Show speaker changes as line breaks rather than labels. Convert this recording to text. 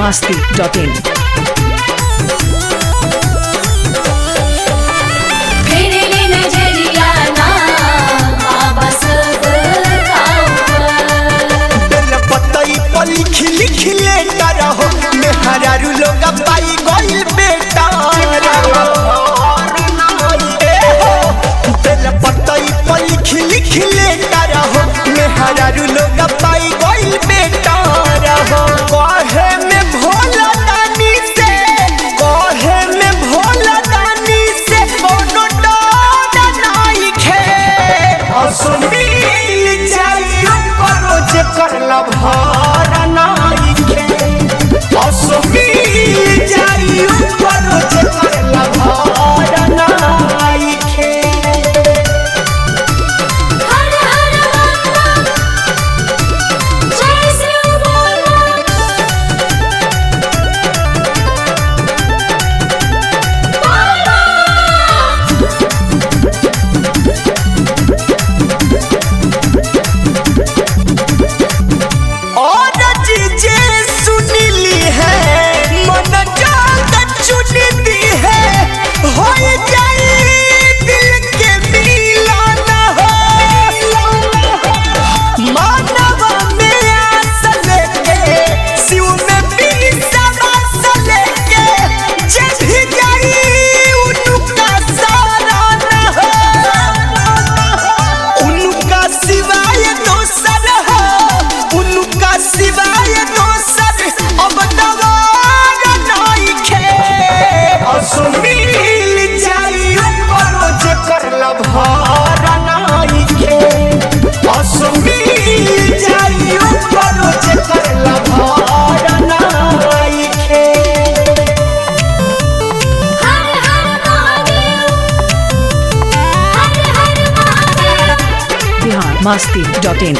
masti.in
हरारू लोग पाई गइल बेटा पतई पर लिख लेता रहो मैं हरारू लोग पाई गइल बेटा कहे में भोला दानी से कहे में भोला दानी से कोनो डर नहीं खे असुमिल जाइयो करो जे करला भरा नहीं खे असुमिल जाइयो करो जे करला भरा नहीं खे
masti.in